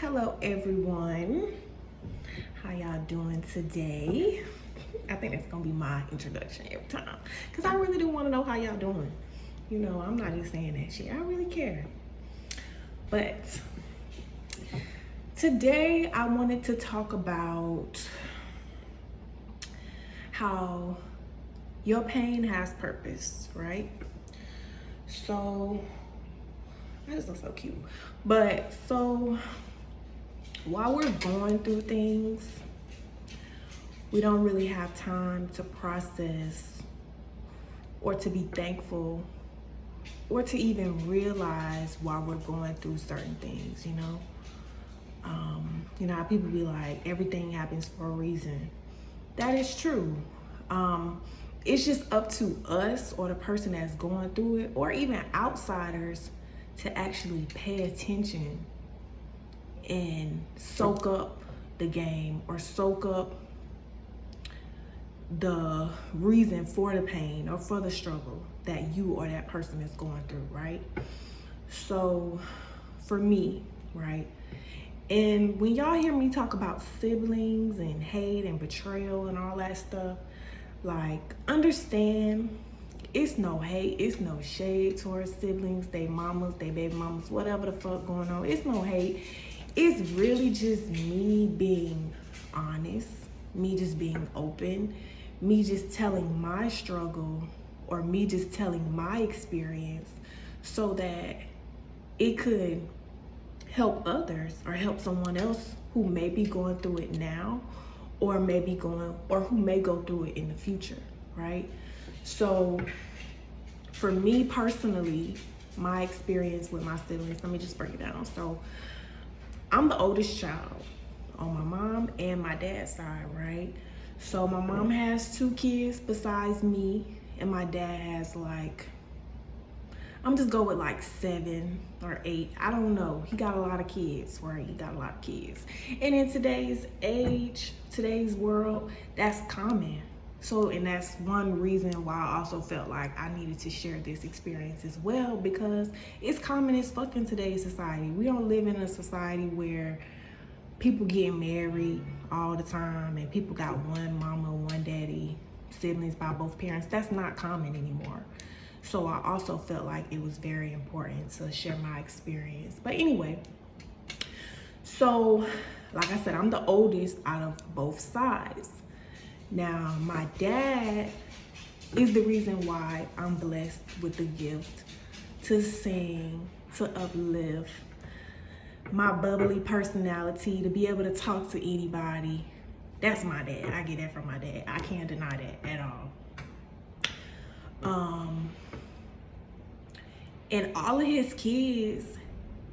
Hello everyone. How y'all doing today? I think that's gonna be my introduction every time. Cause I really do wanna know how y'all doing. You know, I'm not just saying that shit. I really care. But today I wanted to talk about how your pain has purpose, right? So I just look so cute. But so while we're going through things, we don't really have time to process or to be thankful or to even realize why we're going through certain things, you know? You know how people be like, everything happens for a reason. That is true. It's just up to us or the person that's going through it or even outsiders to actually pay attention and soak up the game or soak up the reason for the pain or for the struggle that you or that person is going through, right? So for me, right? And when y'all hear me talk about siblings and hate and betrayal and all that stuff, like understand it's no hate, it's no shade towards siblings, they mamas, they baby mamas, whatever the fuck going on. It's no hate. It's really just me being honest, me just being open, me just telling my struggle or me just telling my experience so that it could help others or help someone else who may be going through it now or who may go through it in the future, right? So for me personally, my experience with my siblings, let me just break it down. So I'm the oldest child on my mom and my dad's side, right? So my mom has 2 kids besides me, and my dad has I'm just go with 7 or 8. I don't know. He got a lot of kids, right? He got a lot of kids. And in today's age, today's world, that's common. So, and that's one reason why I also felt like I needed to share this experience as well, because it's common as fuck in today's society. We don't live in a society where people get married all the time and people got one mama, one daddy, siblings by both parents. That's not common anymore. So I also felt like it was very important to share my experience. But anyway, so like I said, I'm the oldest out of both sides. Now, my dad is the reason why I'm blessed with the gift to sing, to uplift, my bubbly personality, to be able to talk to anybody. That's my dad. I get that from my dad. I can't deny that at all. And all of his kids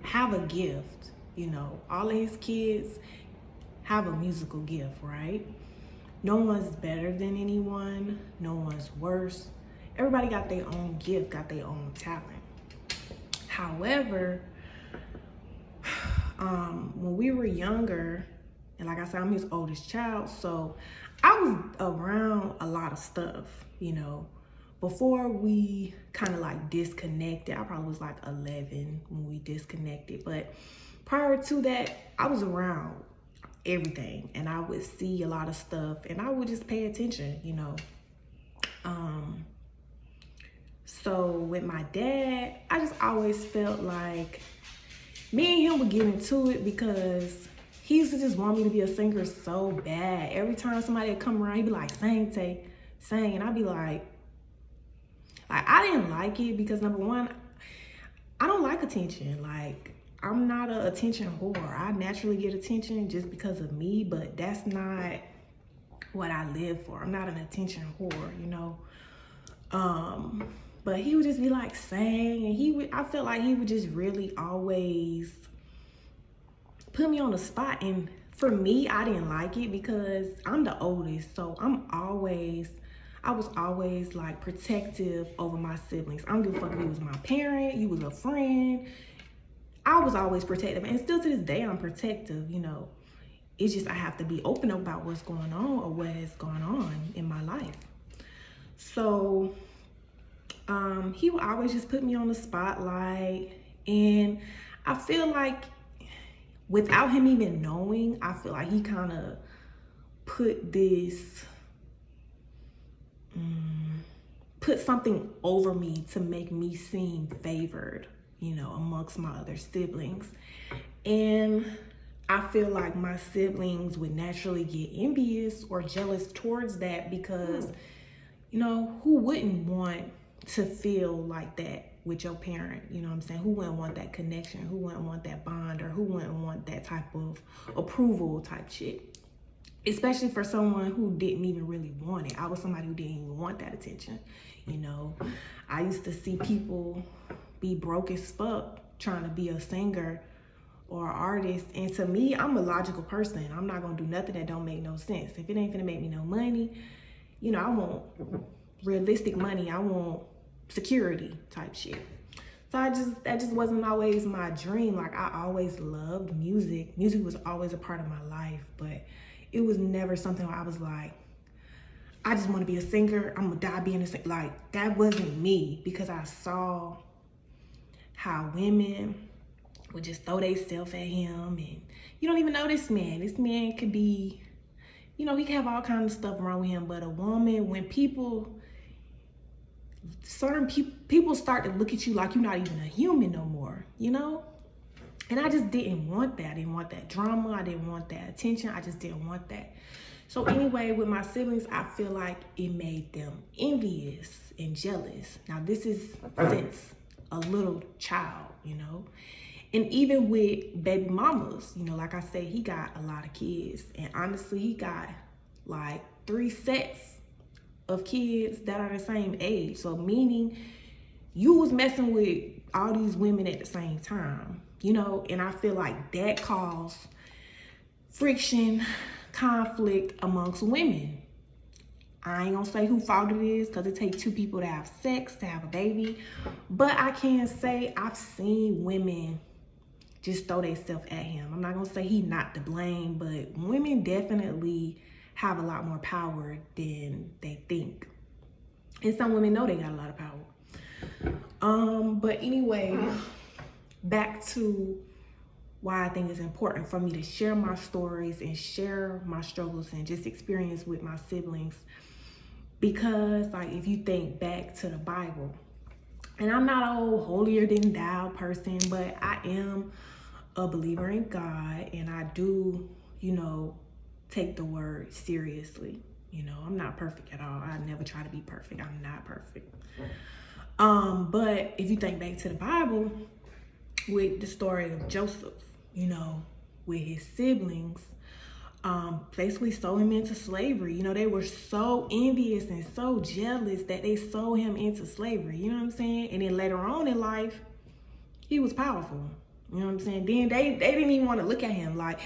have a gift, you know. All of his kids have a musical gift, right? No one's better than anyone. No one's worse. Everybody got their own gift, got their own talent. However, when we were younger, and like I said, I'm his oldest child, so I was around a lot of stuff, you know. Before we kind of disconnected, I probably was 11 when we disconnected, but prior to that, I was around everything and I would see a lot of stuff and I would just pay attention, you know. So with my dad, I just always felt like me and him would get into it because he used to just want me to be a singer so bad. Every time somebody would come around, he'd be like, sing, Tay, sing. And I'd be like, I didn't like it because number one, I don't like attention. I'm not an attention whore. I naturally get attention just because of me, but that's not what I live for. I'm not an attention whore, you know. But he would just be like saying, and I felt like he would just really always put me on the spot. And for me, I didn't like it because I'm the oldest. So I was always protective over my siblings. I don't give a fuck if you was my parent, you was a friend. I was always protective, and still to this day, I'm protective, you know. It's just I have to be open about what's going on or what has gone on in my life. So he would always just put me on the spotlight, and I feel like without him even knowing, I feel like he kind of put this, put something over me to make me seem favored, you know, amongst my other siblings. And I feel like my siblings would naturally get envious or jealous towards that because, you know, who wouldn't want to feel like that with your parent? You know what I'm saying? Who wouldn't want that connection? Who wouldn't want that bond? Or who wouldn't want that type of approval type shit? Especially for someone who didn't even really want it. I was somebody who didn't even want that attention. You know, I used to see people be broke as fuck trying to be a singer or an artist. And to me, I'm a logical person. I'm not gonna do nothing that don't make no sense. If it ain't gonna make me no money, you know, I want realistic money. I want security type shit. So that just wasn't always my dream. Like, I always loved music. Music was always a part of my life, but it was never something where I was like, I just want to be a singer. I'm gonna die being a singer. Like, that wasn't me, because I saw how women would just throw themselves at him, and you don't even know this man. This man could be, you know, he could have all kinds of stuff wrong with him, but a woman, when certain people start to look at you like you're not even a human no more, you know? And I just didn't want that. I didn't want that drama. I didn't want that attention. I just didn't want that. So anyway, with my siblings, I feel like it made them envious and jealous. Now, this is since a little child, you know? And even with baby mamas, you know, like I said, he got a lot of kids. And honestly, he got like 3 sets of kids that are the same age. So meaning you was messing with all these women at the same time, you know? And I feel like that caused friction, conflict amongst women. I ain't gonna say who fault it is, because it takes 2 people to have sex, to have a baby. But I can say I've seen women just throw themselves at him. I'm not gonna say he not to blame, but women definitely have a lot more power than they think. And some women know they got a lot of power. But anyway, back to why I think it's important for me to share my stories and share my struggles and just experience with my siblings. Because like, if you think back to the Bible, and I'm not a old holier than thou person, but I am a believer in God, and I do, you know, take the word seriously. You know, I'm not perfect at all. I never try to be perfect. I'm not perfect. But if you think back to the Bible, with the story of Joseph, you know, with his siblings, basically sold him into slavery. You know, they were so envious and so jealous that they sold him into slavery. You know what I'm saying? And then later on in life, he was powerful. You know what I'm saying? Then they didn't even want to look at him. Like,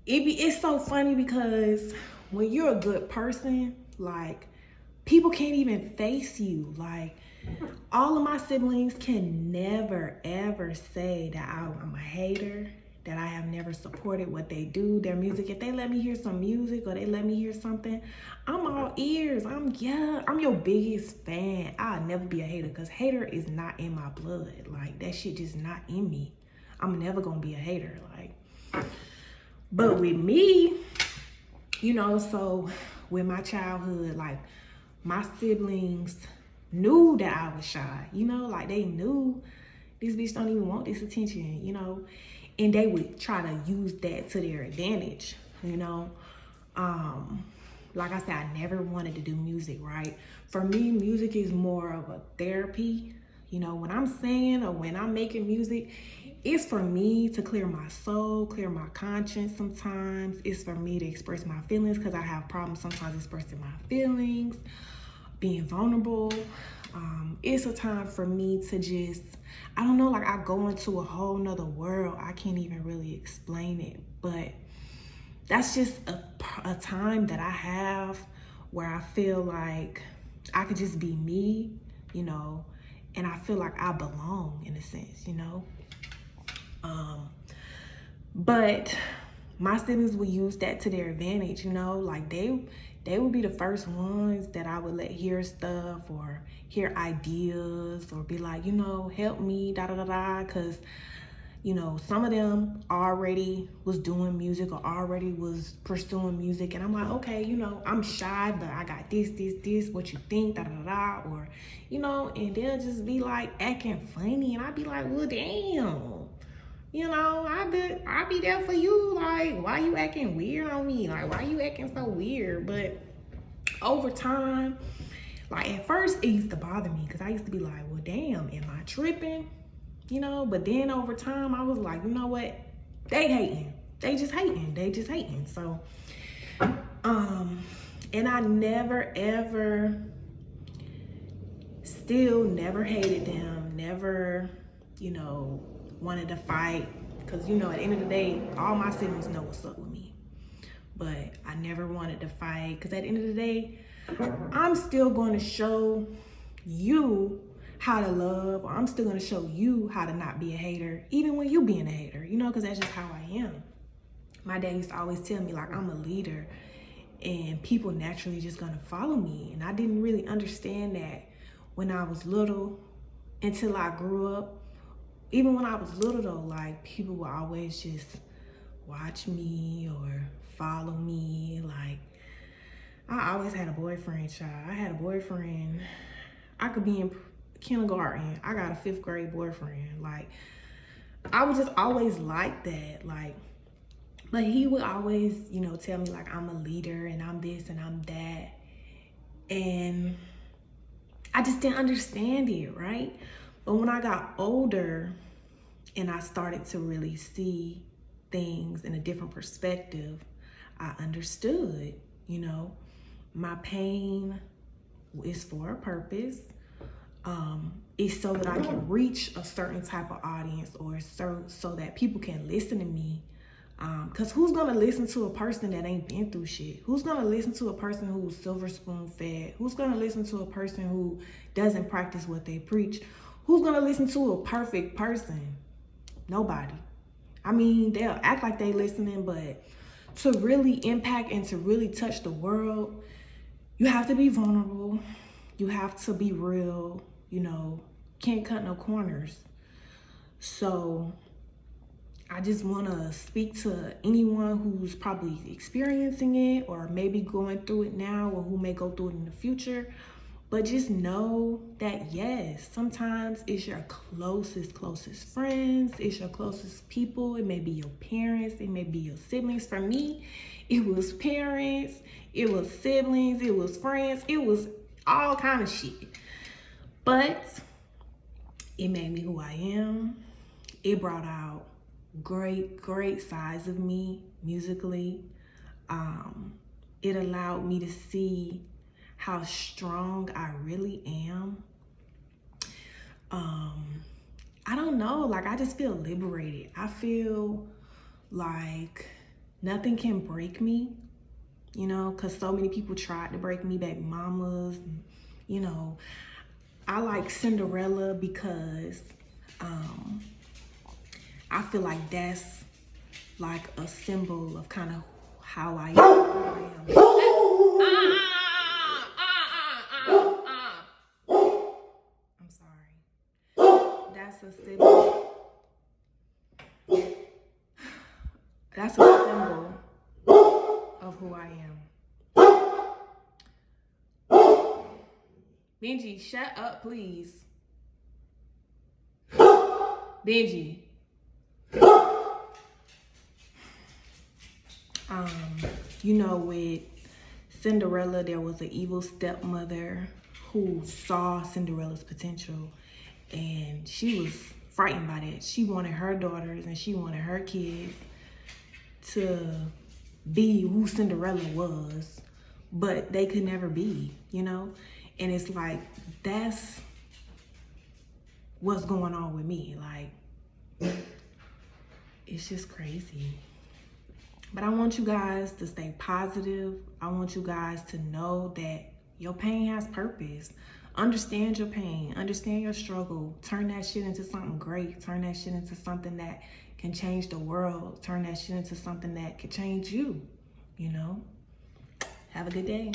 it's so funny, because when you're a good person, like, people can't even face you. Like, all of my siblings can never, ever say that I'm a hater, that I have never supported what they do, their music. If they let me hear some music or they let me hear something, I'm all ears. I'm your biggest fan. I'll never be a hater, because hater is not in my blood. Like, that shit just not in me. I'm never gonna be a hater. Like, but with me, you know, so with my childhood, like, my siblings knew that I was shy, you know, like, they knew this bitch don't even want this attention, you know, and they would try to use that to their advantage, you know. Like I said, I never wanted to do music, right? For me, music is more of a therapy. You know, when I'm singing or when I'm making music, it's for me to clear my soul, clear my conscience sometimes. It's for me to express my feelings, because I have problems sometimes expressing my feelings, being vulnerable. It's a time for me to just, I don't know, like, I go into a whole nother world. I can't even really explain it, but that's just a time that I have where I feel like I could just be me, you know, and I feel like I belong in a sense, you know. But my siblings would use that to their advantage, you know, like, they would be the first ones that I would let hear stuff or hear ideas, or be like, you know, help me, da da da da, because You know, some of them already was doing music or already was pursuing music. And I'm like, okay, you know, I'm shy, but I got this, what you think, da, da, da, or, you know, and they'll just be like acting funny. And I'd be like, well, damn, you know, I'll be there for you. Like, why you acting weird on me? Like, why you acting so weird? But over time, like at first it used to bother me because I used to be like, well, damn, am I tripping? You know, but then over time I was like, you know what? They hating. They just hating. So, and I never, ever, still never hated them, never, you know, wanted to fight. Because, you know, at the end of the day, all my siblings know what's up with me. But I never wanted to fight because at the end of the day, I'm still going to show you how to love, or I'm still going to show you how to not be a hater, even when you being a hater, you know, because that's just how I am. My dad used to always tell me, like, I'm a leader and people naturally just going to follow me. And I didn't really understand that when I was little until I grew up. Even when I was little though, like, people would always just watch me or follow me. Like, I always had a boyfriend, child. I had a boyfriend. I could be in kindergarten. I got a 5th grade boyfriend. Like, I was just always like that. Like, but he would always, you know, tell me like I'm a leader and I'm this and I'm that. And I just didn't understand it, right? But when I got older and I started to really see things in a different perspective, I understood, you know, my pain is for a purpose. It's so that I can reach a certain type of audience, or so that people can listen to me. Because who's going to listen to a person that ain't been through shit? Who's going to listen to a person who's silver spoon fed? Who's going to listen to a person who doesn't practice what they preach? Who's going to listen to a perfect person? Nobody. I mean, they'll act like they listening, but to really impact and to really touch the world, you have to be vulnerable. You have to be real, you know, can't cut no corners. So I just want to speak to anyone who's probably experiencing it or maybe going through it now, or who may go through it in the future. But just know that, yes, sometimes it's your closest friends. It's your closest people. It may be your parents. It may be your siblings. For me, it was parents. It was siblings. It was friends. It was all kind of shit. But it made me who I am. It brought out great sides of me musically. It allowed me to see how strong I really am. I don't know, like, I just feel liberated. I feel like nothing can break me, you know, because so many people tried to break me, baby mamas, you know. I like Cinderella because I feel like that's like a symbol of kind of how I am. I'm sorry. That's a symbol. That's a symbol of who I am. Benji, shut up, please. Benji. You know, with Cinderella, there was an evil stepmother who saw Cinderella's potential, and she was frightened by that. She wanted her daughters and she wanted her kids to be who Cinderella was, but they could never be, you know? And it's like, that's what's going on with me. Like, it's just crazy. But I want you guys to stay positive. I want you guys to know that your pain has purpose. Understand your pain. Understand your struggle. Turn that shit into something great. Turn that shit into something that can change the world. Turn that shit into something that can change you, you know? Have a good day.